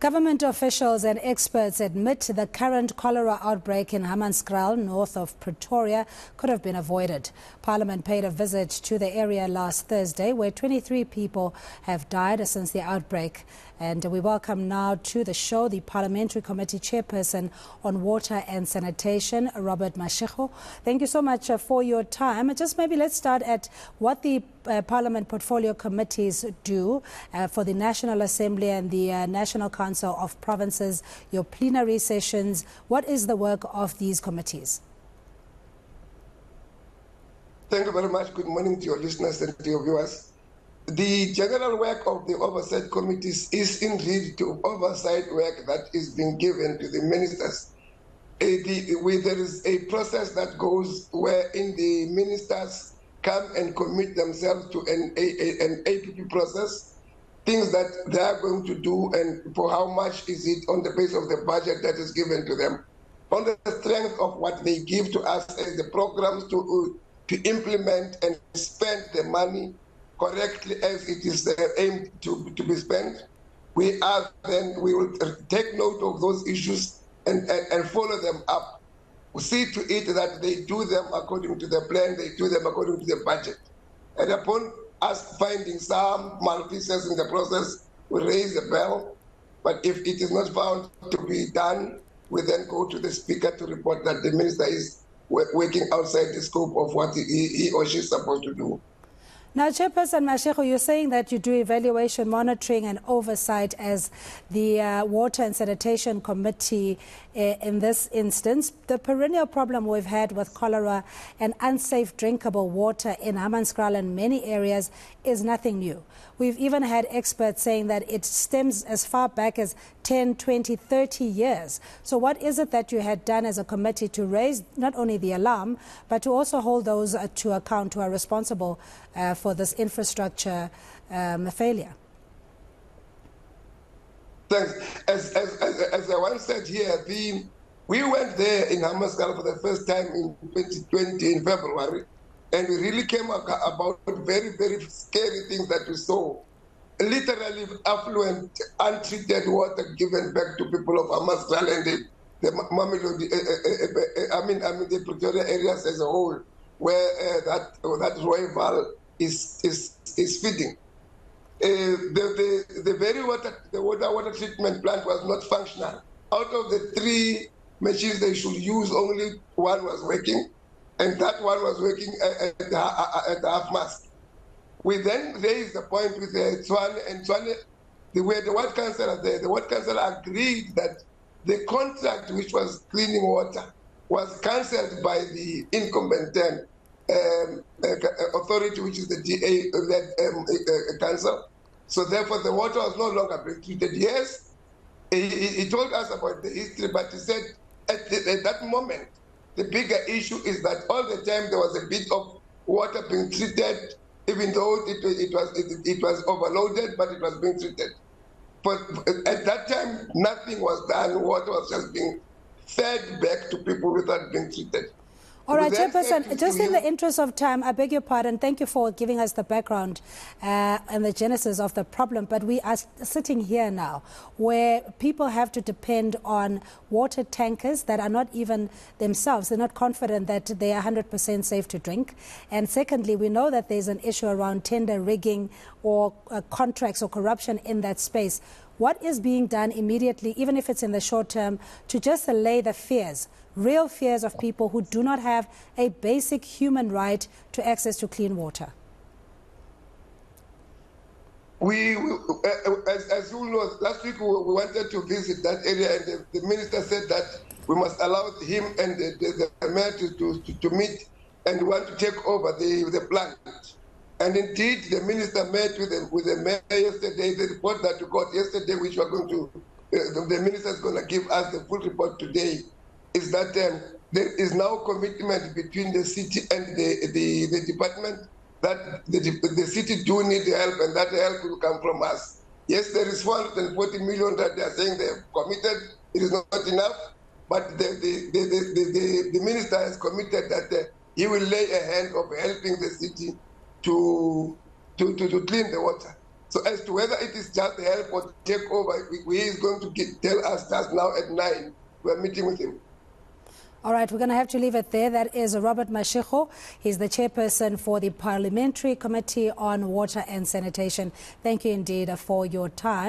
Government officials and experts admit the current cholera outbreak in Hammanskraal, north of Pretoria, could have been avoided. Parliament paid a visit to the area last Thursday, where 23 people have died since the outbreak. And we welcome now to the show the Parliamentary Committee Chairperson on Water and Sanitation, Robert Mashego. Thank you so much for your time. Just maybe let's start at what the Parliament portfolio committees do for the National Assembly and the National Council of Provinces, your plenary sessions. What is the work of these committees? Thank you very much. Good morning to your listeners and to your viewers. The general work of the oversight committees is indeed to oversight work that is being given to the ministers. There is a process that goes wherein the ministers come and commit themselves to an APP process, things that they are going to do and for how much is it on the basis of the budget that is given to them. On the strength of what they give to us as the programs to implement and spend the money correctly as it is aimed to be spent, we will take note of those issues and follow them up. We see to it that they do them according to the plan, they do them according to the budget. And upon us finding some malfeasance in the process, we raise the bell. But if it is not found to be done, we then go to the Speaker to report that the Minister is working outside the scope of what he or she is supposed to do. Now, Chairperson Mashego, you're saying that you do evaluation, monitoring and oversight as the Water and Sanitation Committee in this instance. The perennial problem we've had with cholera and unsafe drinkable water in Hammanskraal and many areas is nothing new. We've even had experts saying that it stems as far back as 10, 20, 30 years. So what is it that you had done as a committee to raise not only the alarm, but to also hold those to account who are responsible for this infrastructure failure? Thanks. As I once said here, we went there in Hammanskraal for the first time in 2020 in February, and we really came about very, very scary things that we saw. Literally affluent, untreated water given back to people of Hammanskraal and the the Pretoria areas as a whole, where that rival is feeding. The water treatment plant was not functional. Out of the 3 machines they should use, only one was working, and that one was working at the half mast. We then raised the point with Tshwane, and Tshwane, the Ward Councillor there, the Ward Councillor agreed that the contract which was cleaning water was cancelled by the incumbent authority, which is the DA-led council. So therefore, the water was no longer being treated. Yes, he told us about the history, but he said at that moment, the bigger issue is that all the time there was a bit of water being treated, even though it was overloaded, but it was being treated. But at that time, nothing was done. Water was just being fed back to people without being treated. All right, Chairperson, just in the interest of time, I beg your pardon. Thank you for giving us the background and the genesis of the problem. But we are sitting here now where people have to depend on water tankers that are not even themselves. They're not confident that they are 100% safe to drink. And secondly, we know that there's an issue around tender rigging or contracts or corruption in that space. What is being done immediately, even if it's in the short term, to just allay the fears, real fears of people who do not have a basic human right to access to clean water? As you know, last week we wanted to visit that area, and the minister said that we must allow him and the mayor to meet and want to take over the plant. And indeed, the minister met with the mayor yesterday. The report that we got yesterday, which we're going to, the minister is going to give us the full report today, is that there is now commitment between the city and the department that the city do need the help, and that help will come from us. Yes, there is 440 million that they are saying they have committed. It is not enough, but the minister has committed that he will lay a hand of helping the city to clean the water. So as to whether it is just help or take over, he is going to tell us just now at 9. We're meeting with him. All right, we're going to have to leave it there. That is Robert Mashego. He's the chairperson for the Parliamentary Committee on Water and Sanitation. Thank you indeed for your time.